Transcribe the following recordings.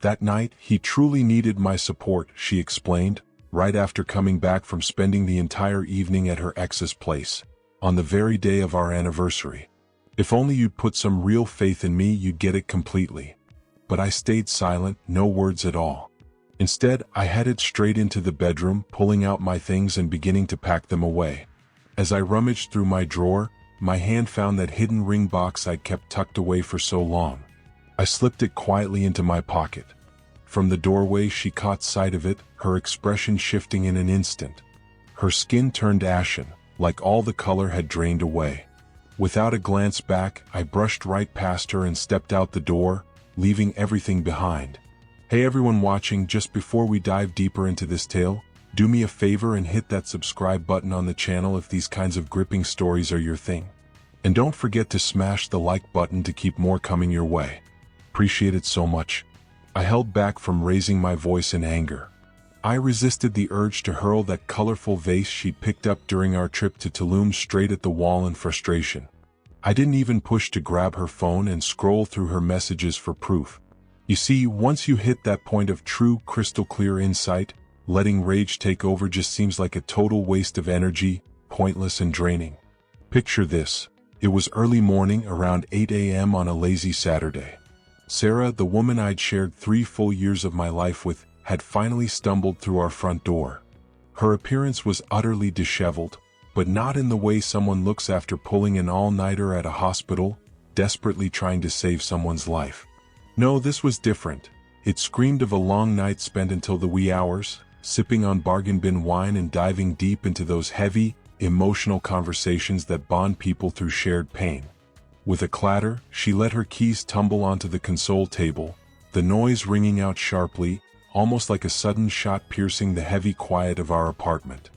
That night, he truly needed my support, she explained, right after coming back from spending the entire evening at her ex's place, on the very day of our anniversary. If only you'd put some real faith in me, you'd get it completely. But I stayed silent, no words at all. Instead, I headed straight into the bedroom, pulling out my things and beginning to pack them away. As I rummaged through my drawer, my hand found that hidden ring box I'd kept tucked away for so long. I slipped it quietly into my pocket. From the doorway, she caught sight of it, her expression shifting in an instant. Her skin turned ashen, like all the color had drained away. Without a glance back, I brushed right past her and stepped out the door, leaving everything behind. Hey everyone watching, just before we dive deeper into this tale, do me a favor and hit that subscribe button on the channel if these kinds of gripping stories are your thing. And don't forget to smash the like button to keep more coming your way. Appreciate it so much. I held back from raising my voice in anger. I resisted the urge to hurl that colorful vase she'd picked up during our trip to Tulum straight at the wall in frustration. I didn't even push to grab her phone and scroll through her messages for proof. You see, once you hit that point of true, crystal clear insight, letting rage take over just seems like a total waste of energy, pointless and draining. Picture this. It was early morning, around 8 a.m. on a lazy Saturday. Sarah, the woman I'd shared 3 full years of my life with, had finally stumbled through our front door. Her appearance was utterly disheveled, but not in the way someone looks after pulling an all-nighter at a hospital, desperately trying to save someone's life. No, this was different. It screamed of a long night spent until the wee hours, sipping on bargain bin wine and diving deep into those heavy, emotional conversations that bond people through shared pain. With a clatter, she let her keys tumble onto the console table, the noise ringing out sharply, almost like a sudden shot piercing the heavy quiet of our apartment.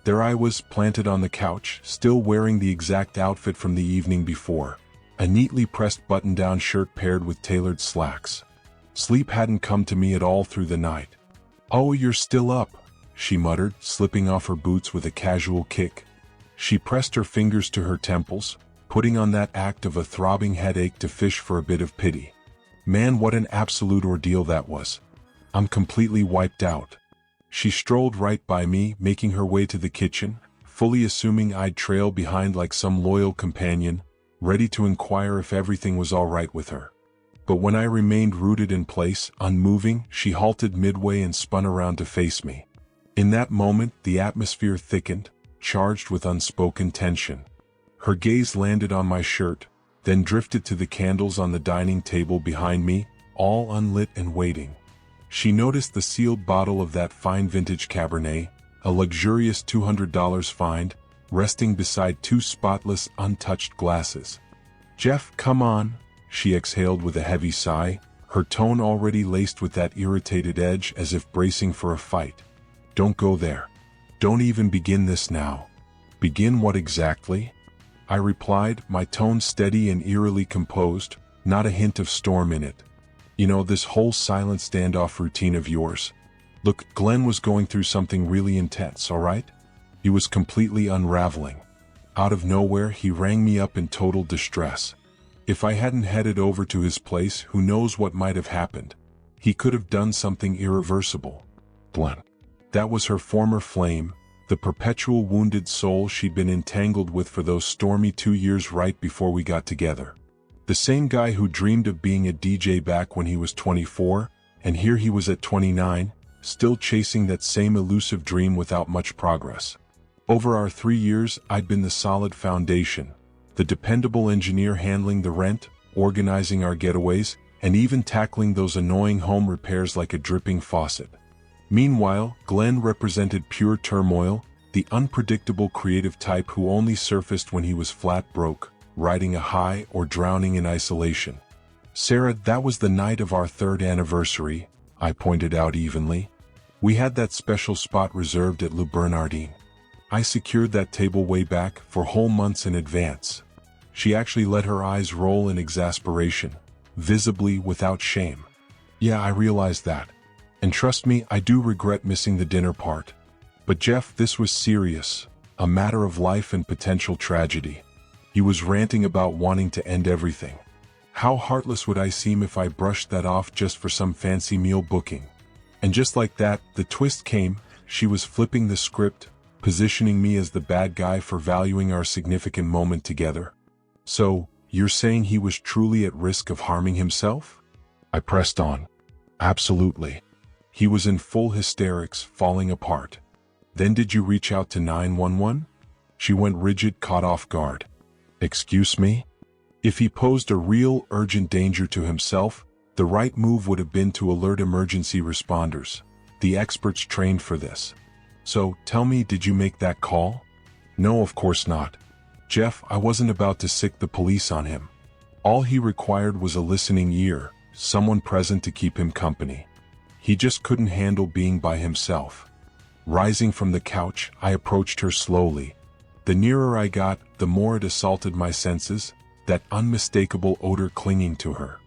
There I was, planted on the couch, still wearing the exact outfit from the evening before, a neatly pressed button-down shirt paired with tailored slacks. Sleep hadn't come to me at all through the night. "Oh, you're still up," she muttered, slipping off her boots with a casual kick. She pressed her fingers to her temples, putting on that act of a throbbing headache to fish for a bit of pity. Man, what an absolute ordeal that was. I'm completely wiped out. She strolled right by me, making her way to the kitchen, fully assuming I'd trail behind like some loyal companion, ready to inquire if everything was all right with her. But when I remained rooted in place, unmoving, she halted midway and spun around to face me. In that moment, the atmosphere thickened, charged with unspoken tension. Her gaze landed on my shirt, then drifted to the candles on the dining table behind me, all unlit and waiting. She noticed the sealed bottle of that fine vintage Cabernet, a luxurious $200 find, resting beside 2 spotless, untouched glasses. "Jeff, come on," she exhaled with a heavy sigh, her tone already laced with that irritated edge as if bracing for a fight. "Don't go there. Don't even begin this now." "Begin what exactly?" I replied, my tone steady and eerily composed, not a hint of storm in it. "You know, this whole silent standoff routine of yours. Look, Glenn was going through something really intense, all right? He was completely unraveling. Out of nowhere, he rang me up in total distress. If I hadn't headed over to his place, who knows what might have happened. He could have done something irreversible. Glenn. That was her former flame, the perpetual wounded soul she'd been entangled with for those stormy 2 years right before we got together. The same guy who dreamed of being a DJ back when he was 24, and here he was at 29, still chasing that same elusive dream without much progress. Over our 3 years, I'd been the solid foundation, the dependable engineer handling the rent, organizing our getaways, and even tackling those annoying home repairs like a dripping faucet. Meanwhile, Glenn represented pure turmoil, the unpredictable creative type who only surfaced when he was flat broke, riding a high or drowning in isolation. "Sarah, that was the night of our 3rd anniversary," I pointed out evenly. "We had that special spot reserved at Le Bernardin. I secured that table way back, for whole months in advance." She actually let her eyes roll in exasperation, visibly without shame. "Yeah, I realized that. And trust me, I do regret missing the dinner part. But Jeff, this was serious, a matter of life and potential tragedy." He was ranting about wanting to end everything. How heartless would I seem if I brushed that off just for some fancy meal booking? And just like that, the twist came. She was flipping the script, positioning me as the bad guy for valuing our significant moment together. So, you're saying he was truly at risk of harming himself? I pressed on. Absolutely. He was in full hysterics, falling apart. Then did you reach out to 911? She went rigid, caught off guard. Excuse me? If he posed a real, urgent danger to himself, the right move would have been to alert emergency responders, the experts trained for this. So, tell me, did you make that call? No, of course not. Jeff, I wasn't about to sick the police on him. All he required was a listening ear, someone present to keep him company. He just couldn't handle being by himself. Rising from the couch, I approached her slowly. The nearer I got, the more it assaulted my senses, that unmistakable odor clinging to her.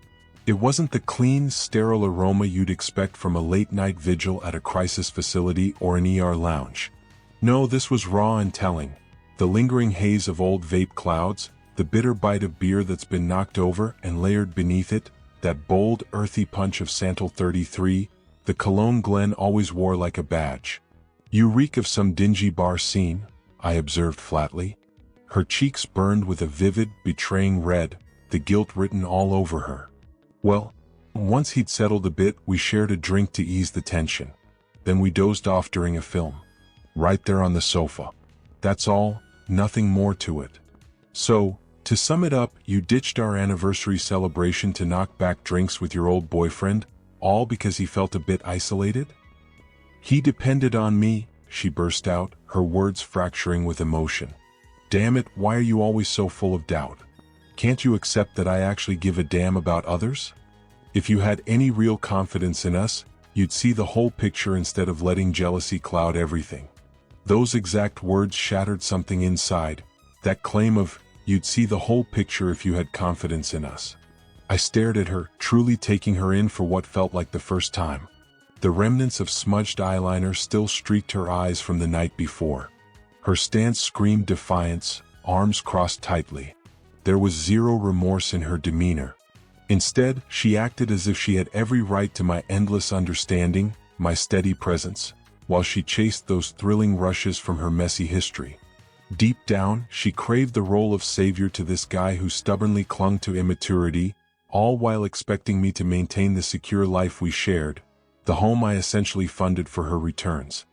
It wasn't the clean, sterile aroma you'd expect from a late-night vigil at a crisis facility or an ER lounge. No, this was raw and telling. The lingering haze of old vape clouds, the bitter bite of beer that's been knocked over and layered beneath it, that bold, earthy punch of Santal 33, the cologne Glenn always wore like a badge. You reek of some dingy bar scene, I observed flatly. Her cheeks burned with a vivid, betraying red, the guilt written all over her. Well, once he'd settled a bit, we shared a drink to ease the tension. Then we dozed off during a film. Right there on the sofa. That's all, nothing more to it. So, to sum it up, you ditched our anniversary celebration to knock back drinks with your old boyfriend, all because he felt a bit isolated? He depended on me, she burst out, her words fracturing with emotion. Damn it, why are you always so full of doubt? Can't you accept that I actually give a damn about others? If you had any real confidence in us, you'd see the whole picture instead of letting jealousy cloud everything. Those exact words shattered something inside, that claim of, you'd see the whole picture if you had confidence in us. I stared at her, truly taking her in for what felt like the first time. The remnants of smudged eyeliner still streaked her eyes from the night before. Her stance screamed defiance, arms crossed tightly. There was zero remorse in her demeanor. Instead, she acted as if she had every right to my endless understanding, my steady presence, while she chased those thrilling rushes from her messy history. Deep down, she craved the role of savior to this guy who stubbornly clung to immaturity, all while expecting me to maintain the secure life we shared, the home I essentially funded for her returns.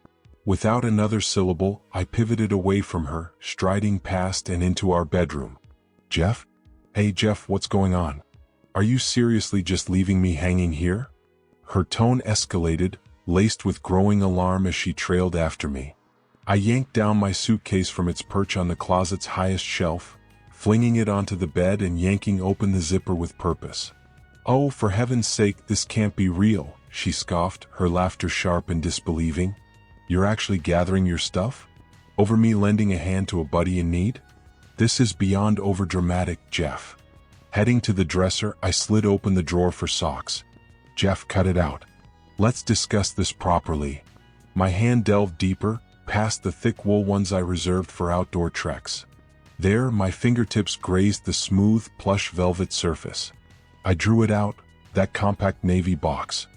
Without another syllable, I pivoted away from her, striding past and into our bedroom. Jeff? Hey Jeff, what's going on? Are you seriously just leaving me hanging here? Her tone escalated, laced with growing alarm as she trailed after me. I yanked down my suitcase from its perch on the closet's highest shelf, flinging it onto the bed and yanking open the zipper with purpose. Oh, for heaven's sake, this can't be real, she scoffed, her laughter sharp and disbelieving. You're actually gathering your stuff? Over me lending a hand to a buddy in need? This is beyond overdramatic, Jeff. Heading to the dresser, I slid open the drawer for socks. Jeff, cut it out. Let's discuss this properly. My hand delved deeper, past the thick wool ones I reserved for outdoor treks. There, my fingertips grazed the smooth, plush velvet surface. I drew it out, that compact navy box.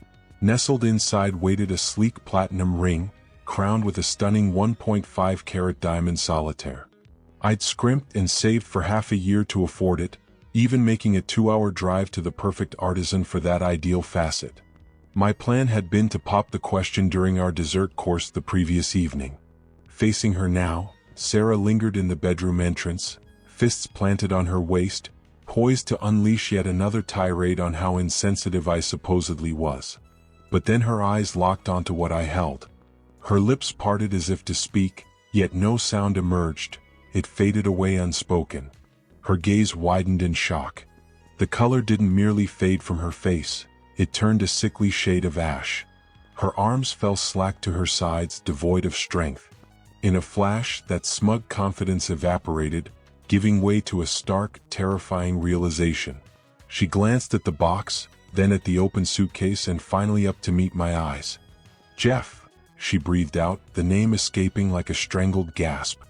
Nestled inside waited a sleek platinum ring, crowned with a stunning 1.5 carat diamond solitaire. I'd scrimped and saved for half a year to afford it, even making a 2-hour drive to the perfect artisan for that ideal facet. My plan had been to pop the question during our dessert course the previous evening. Facing her now, Sarah lingered in the bedroom entrance, fists planted on her waist, poised to unleash yet another tirade on how insensitive I supposedly was. But then her eyes locked onto what I held. Her lips parted as if to speak, yet no sound emerged. It faded away unspoken. Her gaze widened in shock. The color didn't merely fade from her face, it turned a sickly shade of ash. Her arms fell slack to her sides, devoid of strength. In a flash, that smug confidence evaporated, giving way to a stark, terrifying realization. She glanced at the box, then at the open suitcase and finally up to meet my eyes. Jeff, she breathed out, the name escaping like a strangled gasp.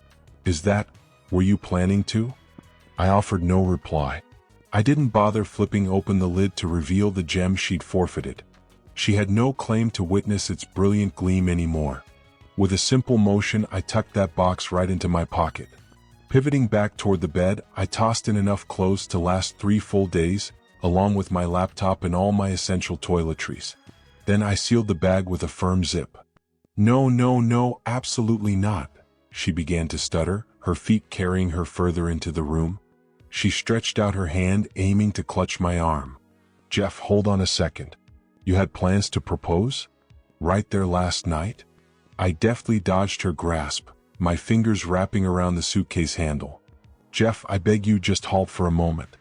Were you planning to? I offered no reply. I didn't bother flipping open the lid to reveal the gem she'd forfeited. She had no claim to witness its brilliant gleam anymore. With a simple motion, I tucked that box right into my pocket. Pivoting back toward the bed, I tossed in enough clothes to last 3 full days, along with my laptop and all my essential toiletries. Then I sealed the bag with a firm zip. No, no, no, absolutely not, she began to stutter, her feet carrying her further into the room. She stretched out her hand, aiming to clutch my arm. Jeff, hold on a second. You had plans to propose? Right there last night? I deftly dodged her grasp, my fingers wrapping around the suitcase handle. Jeff, I beg you, just halt for a moment.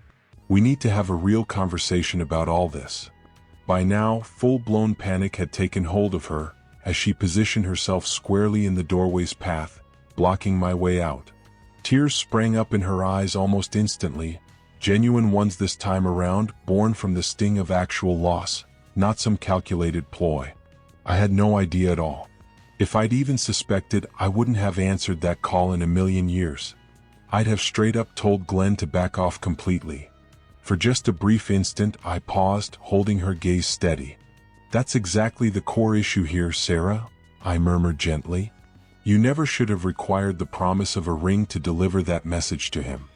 We need to have a real conversation about all this. By now, full-blown panic had taken hold of her, as she positioned herself squarely in the doorway's path, blocking my way out. Tears sprang up in her eyes almost instantly, genuine ones this time around, born from the sting of actual loss, not some calculated ploy. I had no idea at all. If I'd even suspected, I wouldn't have answered that call in a million years. I'd have straight up told Glenn to back off completely. For just a brief instant, I paused, holding her gaze steady. That's exactly the core issue here, Sarah, I murmured gently. You never should have required the promise of a ring to deliver that message to him.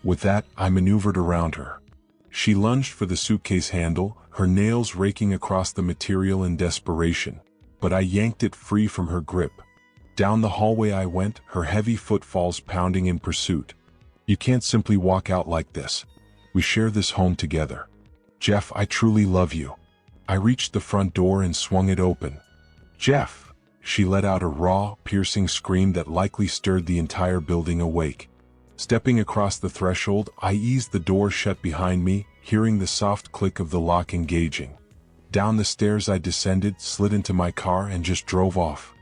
With that, I maneuvered around her. She lunged for the suitcase handle, her nails raking across the material in desperation, but I yanked it free from her grip. Down the hallway I went, her heavy footfalls pounding in pursuit. You can't simply walk out like this. We share this home together. Jeff, I truly love you. I reached the front door and swung it open. Jeff! She let out a raw, piercing scream that likely stirred the entire building awake. Stepping across the threshold, I eased the door shut behind me, hearing the soft click of the lock engaging. Down the stairs I descended, slid into my car, and just drove off.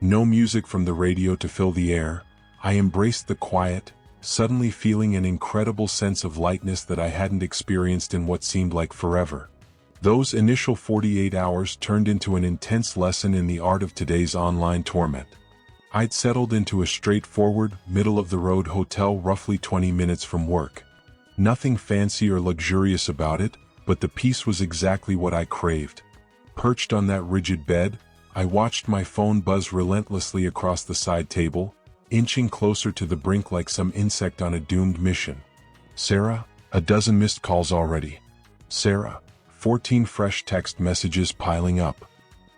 No music from the radio to fill the air. I embraced the quiet, suddenly feeling an incredible sense of lightness that I hadn't experienced in what seemed like forever. Those initial 48 hours turned into an intense lesson in the art of today's online torment. I'd settled into a straightforward, middle-of-the-road hotel roughly 20 minutes from work. Nothing fancy or luxurious about it, but the peace was exactly what I craved. Perched on that rigid bed, I watched my phone buzz relentlessly across the side table, inching closer to the brink like some insect on a doomed mission. Sarah, a dozen missed calls already. Sarah, 14 fresh text messages piling up.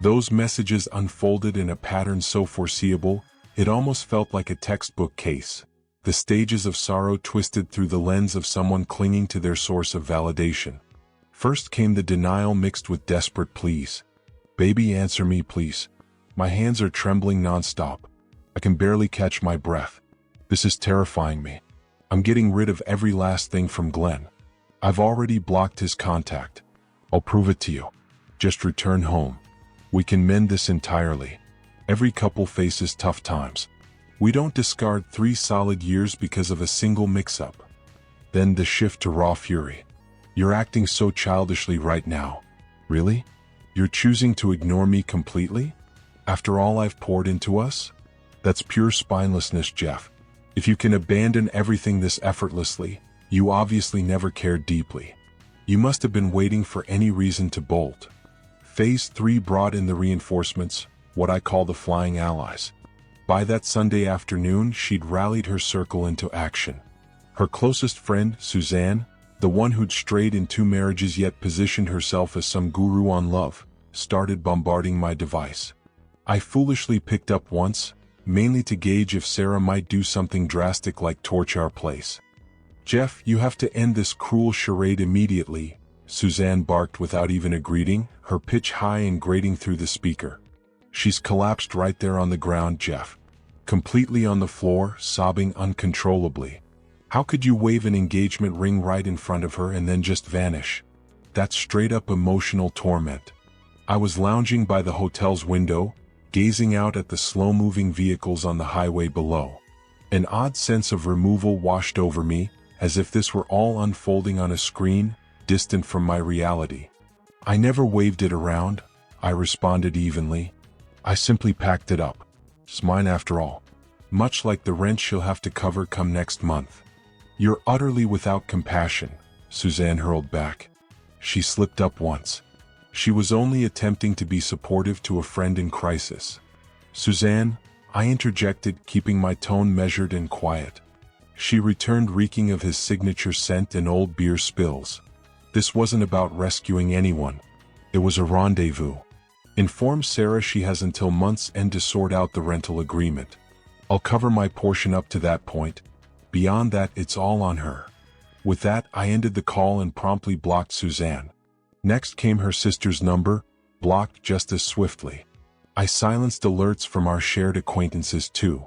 Those messages unfolded in a pattern so foreseeable, it almost felt like a textbook case. The stages of sorrow twisted through the lens of someone clinging to their source of validation. First came the denial mixed with desperate pleas. Baby, answer me, please. My hands are trembling nonstop. I can barely catch my breath. This is terrifying me. I'm getting rid of every last thing from Glenn. I've already blocked his contact. I'll prove it to you. Just return home. We can mend this entirely. Every couple faces tough times. We don't discard 3 solid years because of a single mix-up. Then the shift to raw fury. You're acting so childishly right now. Really? You're choosing to ignore me completely? After all I've poured into us? That's pure spinelessness, Jeff. If you can abandon everything this effortlessly, you obviously never cared deeply. You must have been waiting for any reason to bolt. Phase 3 brought in the reinforcements, what I call the flying allies. By that Sunday afternoon, she'd rallied her circle into action. Her closest friend, Suzanne, the one who'd strayed in 2 marriages yet positioned herself as some guru on love, started bombarding my device. I foolishly picked up once, mainly to gauge if Sarah might do something drastic like torch our place. Jeff, you have to end this cruel charade immediately, Suzanne barked without even a greeting, her pitch high and grating through the speaker. She's collapsed right there on the ground, Jeff. Completely on the floor, sobbing uncontrollably. How could you wave an engagement ring right in front of her and then just vanish? That's straight-up emotional torment. I was lounging by the hotel's window, gazing out at the slow-moving vehicles on the highway below. An odd sense of removal washed over me, as if this were all unfolding on a screen, distant from my reality. I never waved it around, I responded evenly. I simply packed it up. It's mine after all. Much like the rent she'll have to cover come next month. You're utterly without compassion, Suzanne hurled back. She slipped up once. She was only attempting to be supportive to a friend in crisis. Suzanne, I interjected, keeping my tone measured and quiet. She returned, reeking of his signature scent and old beer spills. This wasn't about rescuing anyone. It was a rendezvous. Inform Sarah she has until month's end to sort out the rental agreement. I'll cover my portion up to that point. Beyond that, it's all on her. With that, I ended the call and promptly blocked Suzanne. Next came her sister's number, blocked just as swiftly. I silenced alerts from our shared acquaintances too.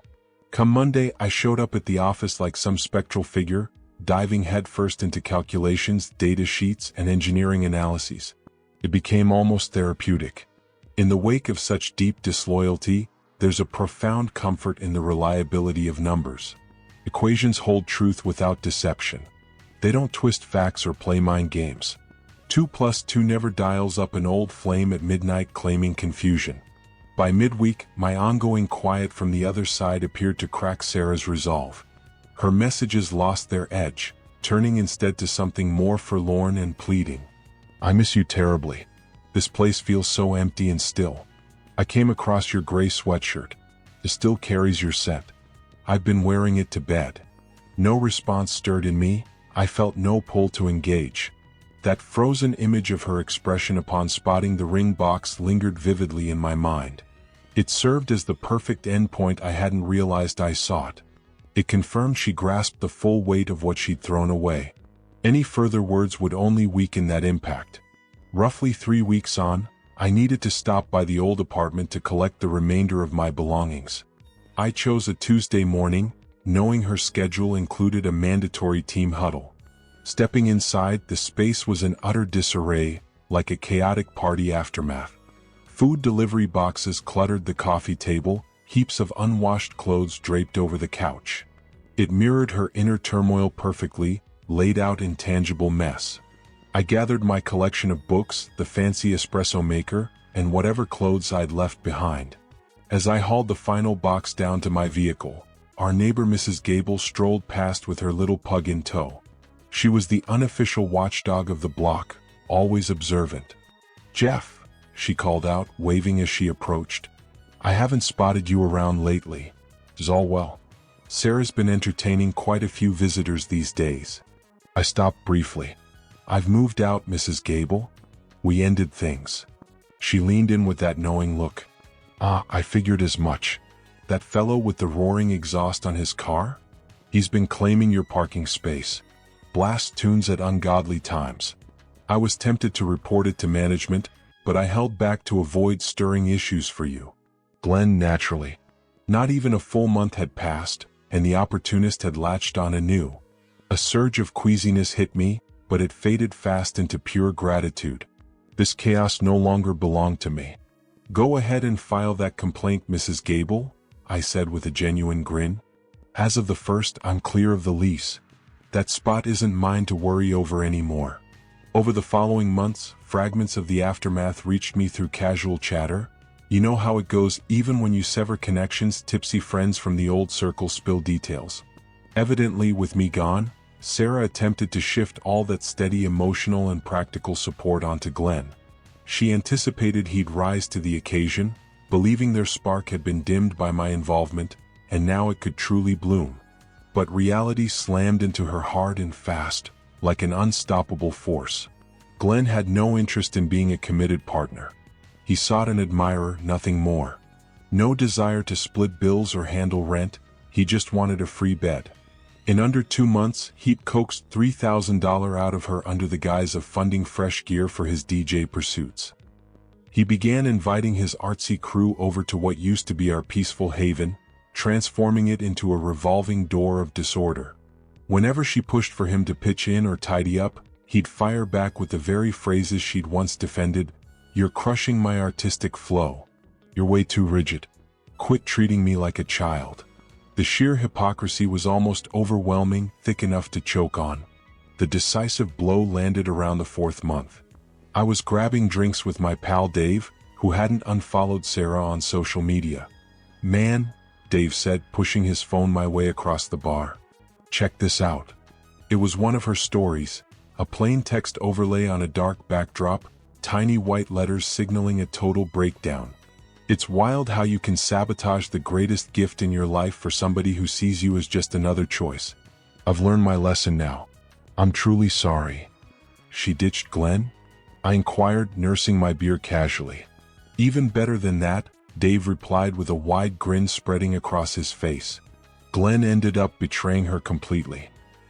Come Monday, I showed up at the office like some spectral figure, diving headfirst into calculations, data sheets, and engineering analyses. It became almost therapeutic. In the wake of such deep disloyalty, there's a profound comfort in the reliability of numbers. Equations hold truth without deception. They don't twist facts or play mind games. 2 + 2 never dials up an old flame at midnight claiming confusion. By midweek, my ongoing quiet from the other side appeared to crack Sarah's resolve. Her messages lost their edge, turning instead to something more forlorn and pleading. I miss you terribly. This place feels so empty and still. I came across your gray sweatshirt. It still carries your scent. I've been wearing it to bed. No response stirred in me. I felt no pull to engage. That frozen image of her expression upon spotting the ring box lingered vividly in my mind. It served as the perfect endpoint I hadn't realized I sought. It confirmed she grasped the full weight of what she'd thrown away. Any further words would only weaken that impact. Roughly 3 weeks on, I needed to stop by the old apartment to collect the remainder of my belongings. I chose a Tuesday morning, knowing her schedule included a mandatory team huddle. Stepping inside, the space was in utter disarray, like a chaotic party aftermath. Food delivery boxes cluttered the coffee table, heaps of unwashed clothes draped over the couch. It mirrored her inner turmoil perfectly, laid out in tangible mess. I gathered my collection of books, the fancy espresso maker, and whatever clothes I'd left behind. As I hauled the final box down to my vehicle, our neighbor Mrs. Gable strolled past with her little pug in tow. She was the unofficial watchdog of the block, always observant. "Jeff," she called out, waving as she approached. "I haven't spotted you around lately. Is all well?" Sarah's been entertaining quite a few visitors these days. I stopped briefly. "I've moved out, Mrs. Gable. We ended things." She leaned in with that knowing look. "Ah, I figured as much. That fellow with the roaring exhaust on his car? He's been claiming your parking space. Blast tunes at ungodly times. I was tempted to report it to management, but I held back to avoid stirring issues for you." Glenn, naturally. Not even a full month had passed, and the opportunist had latched on anew. A surge of queasiness hit me, but it faded fast into pure gratitude. This chaos no longer belonged to me. "Go ahead and file that complaint, Mrs. Gable," I said with a genuine grin. "As of the 1st, I'm clear of the lease. That spot isn't mine to worry over anymore." Over the following months, fragments of the aftermath reached me through casual chatter. You know how it goes, even when you sever connections, tipsy friends from the old circle spill details. Evidently, with me gone, Sarah attempted to shift all that steady emotional and practical support onto Glenn. She anticipated he'd rise to the occasion, believing their spark had been dimmed by my involvement, and now it could truly bloom. But reality slammed into her hard and fast, like an unstoppable force. Glenn had no interest in being a committed partner. He sought an admirer, nothing more. No desire to split bills or handle rent, he just wanted a free bed. In under 2 months, he'd coaxed $3,000 out of her under the guise of funding fresh gear for his DJ pursuits. He began inviting his artsy crew over to what used to be our peaceful haven, transforming it into a revolving door of disorder. Whenever she pushed for him to pitch in or tidy up, he'd fire back with the very phrases she'd once defended. "You're crushing my artistic flow. You're way too rigid. Quit treating me like a child." The sheer hypocrisy was almost overwhelming, thick enough to choke on. The decisive blow landed around the 4th month. I was grabbing drinks with my pal Dave, who hadn't unfollowed Sarah on social media. "Man," Dave said, pushing his phone my way across the bar. "Check this out." It was one of her stories, A plain text overlay on a dark backdrop, tiny white letters signaling a total breakdown. It's wild how you can sabotage the greatest gift in your life for somebody who sees you as just another choice. I've learned my lesson now. I'm truly sorry. She ditched Glenn? I inquired, nursing my beer casually. Even better than that, Dave replied with a wide grin spreading across his face. Glenn ended up betraying her completely.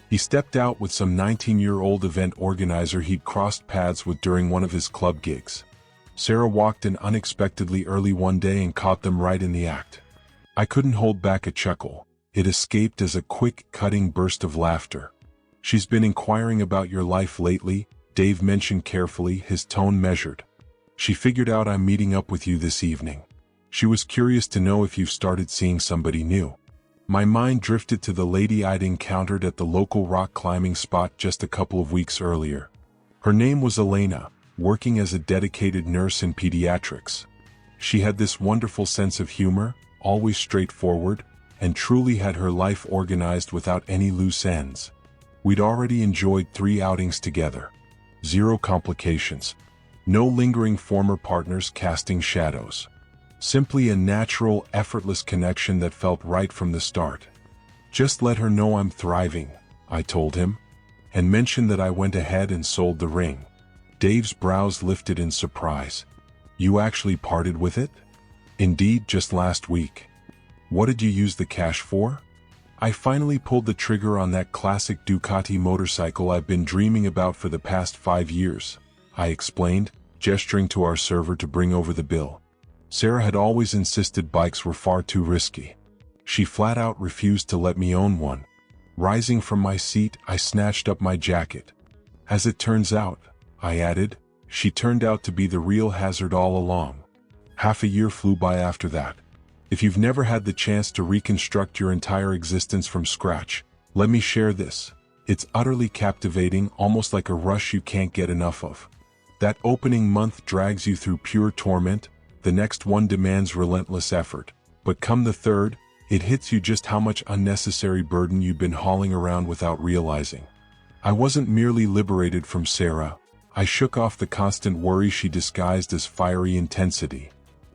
He stepped out with some 19-year-old event organizer he'd crossed paths with during one of his club gigs. Sarah walked in unexpectedly early one day and caught them right in the act. I couldn't hold back a chuckle. It escaped as a quick, cutting burst of laughter. She's been inquiring about your life lately, Dave mentioned carefully, his tone measured. She figured out I'm meeting up with you this evening. She was curious to know if you've started seeing somebody new. My mind drifted to the lady I'd encountered at the local rock climbing spot just a couple of weeks earlier. Her name was Elena, working as a dedicated nurse in pediatrics. She had this wonderful sense of humor, always straightforward, and truly had her life organized without any loose ends. We'd already enjoyed 3 outings together. 0 complications. No lingering former partners casting shadows. Simply a natural, effortless connection that felt right from the start. Just let her know I'm thriving, I told him, and mentioned that I went ahead and sold the ring. Dave's brows lifted in surprise. You actually parted with it? Indeed, just last week. What did you use the cash for? I finally pulled the trigger on that classic Ducati motorcycle I've been dreaming about for the past 5 years, I explained, gesturing to our server to bring over the bill. Sarah had always insisted bikes were far too risky. She flat out refused to let me own one. Rising from my seat, I snatched up my jacket. As it turns out, I added, she turned out to be the real hazard all along. Half a year flew by after that. If you've never had the chance to reconstruct your entire existence from scratch, let me share this. It's utterly captivating, almost like a rush you can't get enough of. That opening month drags you through pure torment, the next one demands relentless effort, but come the third, it hits you just how much unnecessary burden you've been hauling around without realizing. I wasn't merely liberated from Sarah, I shook off the constant worry she disguised as fiery intensity.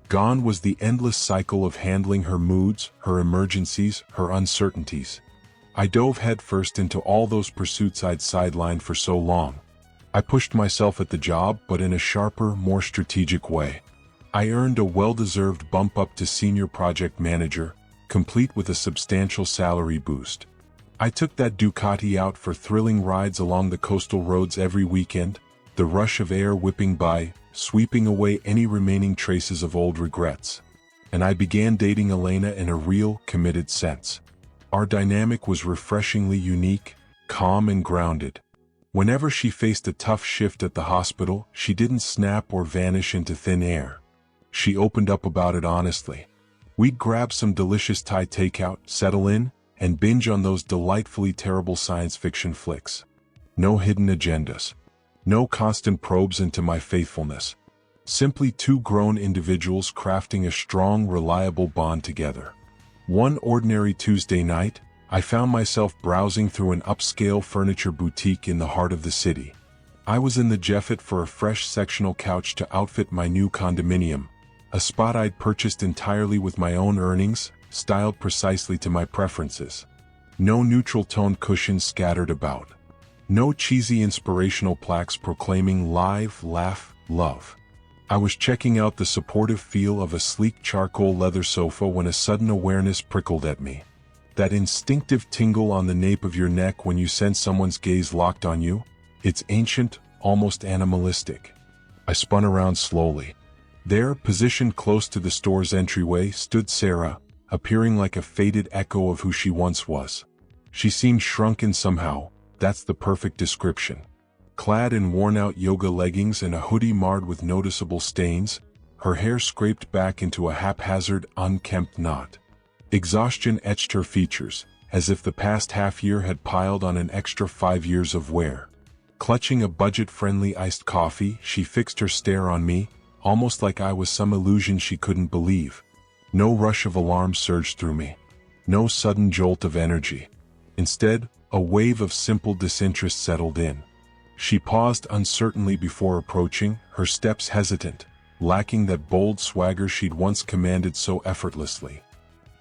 Gone was the endless cycle of handling her moods, her emergencies, her uncertainties. I dove headfirst into all those pursuits I'd sidelined for so long. I pushed myself at the job, but in a sharper, more strategic way. I earned a well-deserved bump up to senior project manager, complete with a substantial salary boost. I took that Ducati out for thrilling rides along the coastal roads every weekend, the rush of air whipping by, sweeping away any remaining traces of old regrets. And I began dating Elena in a real, committed sense. Our dynamic was refreshingly unique, calm and grounded. Whenever she faced a tough shift at the hospital, she didn't snap or vanish into thin air. She opened up about it honestly. We'd grab some delicious Thai takeout, settle in, and binge on those delightfully terrible science fiction flicks. No hidden agendas. No constant probes into my faithfulness. Simply 2 grown individuals crafting a strong, reliable bond together. One ordinary Tuesday night, I found myself browsing through an upscale furniture boutique in the heart of the city. I was in the Jeffet for a fresh sectional couch to outfit my new condominium, a spot I'd purchased entirely with my own earnings, styled precisely to my preferences. No neutral-toned cushions scattered about. No cheesy inspirational plaques proclaiming live, laugh, love. I was checking out the supportive feel of a sleek charcoal leather sofa when a sudden awareness prickled at me. That instinctive tingle on the nape of your neck when you sense someone's gaze locked on you, it's ancient, almost animalistic. I spun around slowly. There, positioned close to the store's entryway, stood Sarah, appearing like a faded echo of who she once was. She seemed shrunken somehow, that's the perfect description. Clad in worn-out yoga leggings and a hoodie marred with noticeable stains, her hair scraped back into a haphazard, unkempt knot. Exhaustion etched her features, as if the past half-year had piled on an extra 5 years of wear. Clutching a budget-friendly iced coffee, she fixed her stare on me, almost like I was some illusion she couldn't believe. No rush of alarm surged through me. No sudden jolt of energy. Instead, a wave of simple disinterest settled in. She paused uncertainly before approaching, her steps hesitant, lacking that bold swagger she'd once commanded so effortlessly.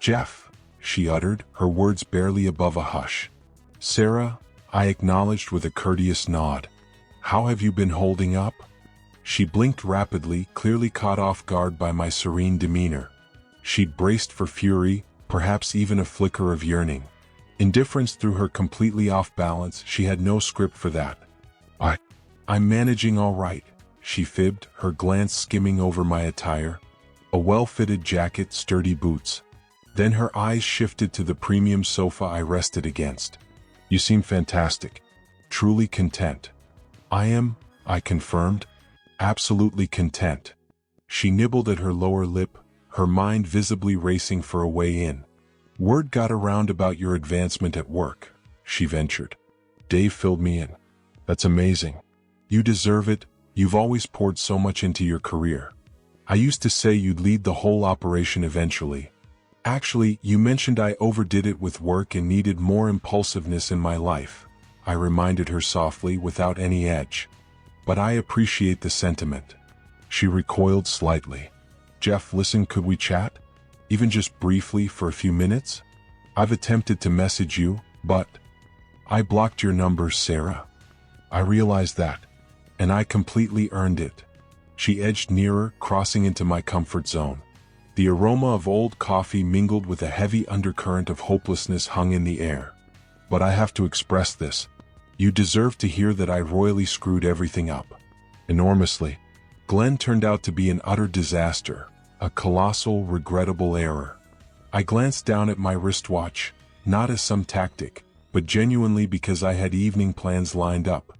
"Jeff," she uttered, her words barely above a hush. "Sarah," I acknowledged with a courteous nod. "How have you been holding up?" She blinked rapidly, clearly caught off guard by my serene demeanor. She'd braced for fury, perhaps even a flicker of yearning. Indifference threw her completely off balance. She had no script for that. I'm managing all right," she fibbed, her glance skimming over my attire. A well-fitted jacket, sturdy boots. Then her eyes shifted to the premium sofa I rested against. "You seem fantastic. Truly content." "I am," I confirmed. "Absolutely content." She nibbled at her lower lip, her mind visibly racing for a way in. "Word got around about your advancement at work," she ventured. "Dave filled me in." "That's amazing. You deserve it. You've always poured so much into your career. I used to say you'd lead the whole operation eventually. Actually, you mentioned I overdid it with work and needed more impulsiveness in my life," I reminded her softly without any edge. "But I appreciate the sentiment." She recoiled slightly. "Jeff, listen, could we chat? Even just briefly for a few minutes? I've attempted to message you, but I blocked your number, Sarah. I realized that, and I completely earned it." She edged nearer, crossing into my comfort zone. The aroma of old coffee mingled with a heavy undercurrent of hopelessness hung in the air. "But I have to express this. You deserve to hear that I royally screwed everything up. Enormously. Glenn turned out to be an utter disaster, a colossal, regrettable error." I glanced down at my wristwatch, not as some tactic, but genuinely because I had evening plans lined up.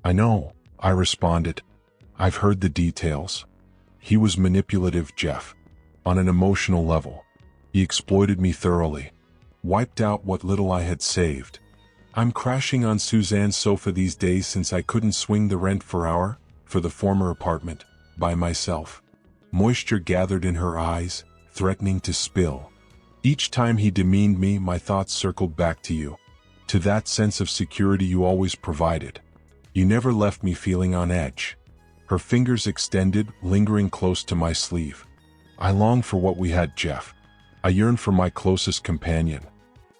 "I know," I responded. "I've heard the details. He was manipulative, Jeff. On an emotional level. He exploited me thoroughly. Wiped out what little I had saved. I'm crashing on Suzanne's sofa these days since I couldn't swing the rent for the former apartment, by myself." Moisture gathered in her eyes, threatening to spill. "Each time he demeaned me, my thoughts circled back to you. To that sense of security you always provided. You never left me feeling on edge." Her fingers extended, lingering close to my sleeve. "I long for what we had, Jeff. I yearn for my closest companion.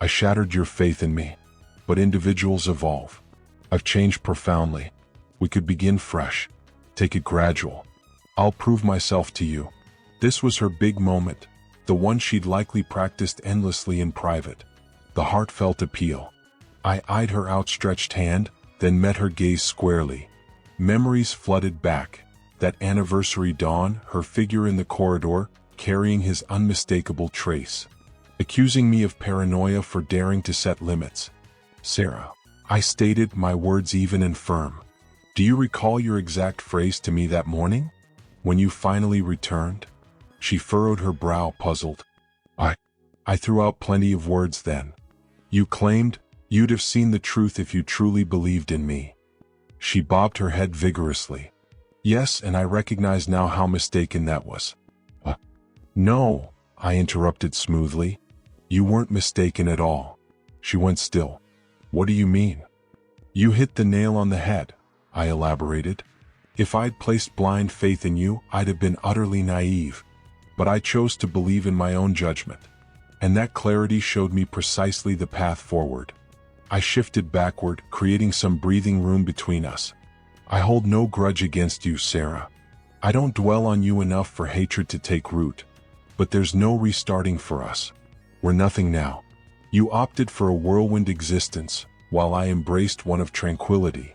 I shattered your faith in me. But individuals evolve. I've changed profoundly. We could begin fresh. Take it gradual. I'll prove myself to you." This was her big moment, the one she'd likely practiced endlessly in private. The heartfelt appeal. I eyed her outstretched hand, then met her gaze squarely. Memories flooded back. That anniversary dawn, her figure in the corridor, carrying his unmistakable trace. Accusing me of paranoia for daring to set limits. "Sarah," I stated, my words even and firm. "Do you recall your exact phrase to me that morning? When you finally returned?" She furrowed her brow, puzzled. I threw out plenty of words then. "You claimed you'd have seen the truth if you truly believed in me." She bobbed her head vigorously. "Yes, and I recognize now how mistaken that was." "No," I interrupted smoothly. "You weren't mistaken at all." She went still. "What do you mean?" "You hit the nail on the head," I elaborated. "If I'd placed blind faith in you, I'd have been utterly naive. But I chose to believe in my own judgment. And that clarity showed me precisely the path forward." I shifted backward, creating some breathing room between us. "I hold no grudge against you, Sarah. I don't dwell on you enough for hatred to take root. But there's no restarting for us. We're nothing now. You opted for a whirlwind existence, while I embraced one of tranquility.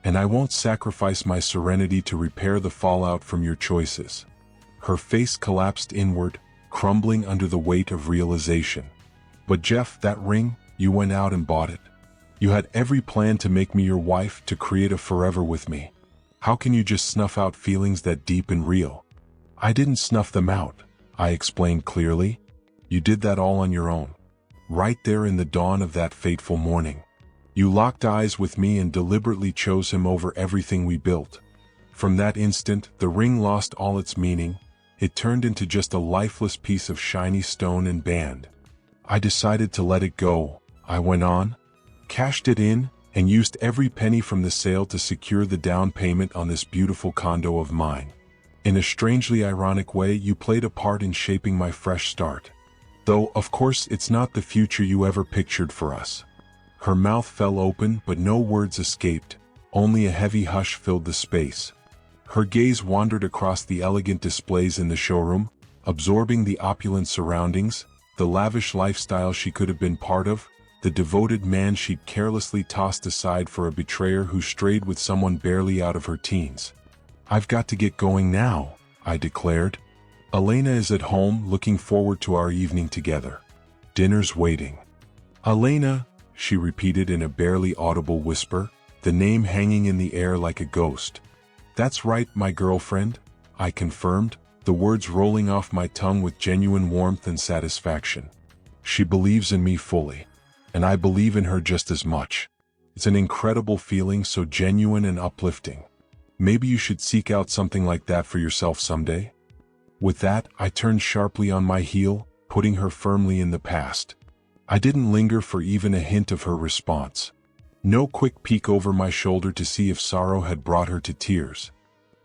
And I won't sacrifice my serenity to repair the fallout from your choices." Her face collapsed inward, crumbling under the weight of realization. "But Jeff, that ring, you went out and bought it. You had every plan to make me your wife, to create a forever with me. How can you just snuff out feelings that deep and real?" "I didn't snuff them out," I explained clearly. "You did that all on your own. Right there in the dawn of that fateful morning. You locked eyes with me and deliberately chose him over everything we built. From that instant, the ring lost all its meaning. It turned into just a lifeless piece of shiny stone and band. I decided to let it go," I went on. "Cashed it in, and used every penny from the sale to secure the down payment on this beautiful condo of mine. In a strangely ironic way, you played a part in shaping my fresh start. Though, of course, it's not the future you ever pictured for us." Her mouth fell open, but no words escaped. Only a heavy hush filled the space. Her gaze wandered across the elegant displays in the showroom, absorbing the opulent surroundings, the lavish lifestyle she could have been part of, the devoted man she'd carelessly tossed aside for a betrayer who strayed with someone barely out of her teens. "I've got to get going now," I declared. "Elena is at home, looking forward to our evening together. Dinner's waiting." "Elena," she repeated in a barely audible whisper, the name hanging in the air like a ghost. "That's right, my girlfriend," I confirmed, the words rolling off my tongue with genuine warmth and satisfaction. "She believes in me fully, and I believe in her just as much. It's an incredible feeling, so genuine and uplifting. Maybe you should seek out something like that for yourself someday." With that, I turned sharply on my heel, putting her firmly in the past. I didn't linger for even a hint of her response. No quick peek over my shoulder to see if sorrow had brought her to tears.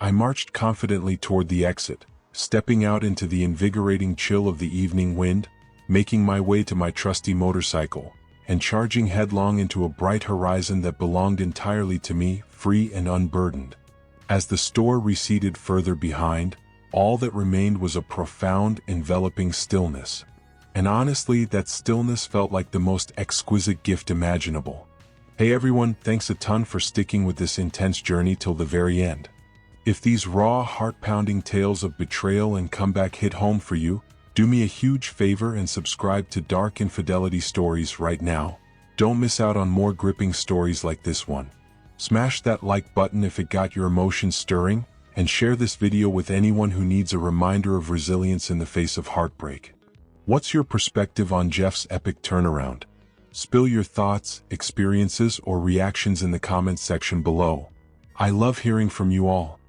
I marched confidently toward the exit, stepping out into the invigorating chill of the evening wind, making my way to my trusty motorcycle, and charging headlong into a bright horizon that belonged entirely to me, free and unburdened. As the store receded further behind, all that remained was a profound, enveloping stillness. And honestly, that stillness felt like the most exquisite gift imaginable. Hey everyone, thanks a ton for sticking with this intense journey till the very end. If these raw, heart-pounding tales of betrayal and comeback hit home for you, do me a huge favor and subscribe to Dark Infidelity Stories right now. Don't miss out on more gripping stories like this one. Smash that like button if it got your emotions stirring, and share this video with anyone who needs a reminder of resilience in the face of heartbreak. What's your perspective on Jeff's epic turnaround? Spill your thoughts, experiences, or reactions in the comments section below. I love hearing from you all.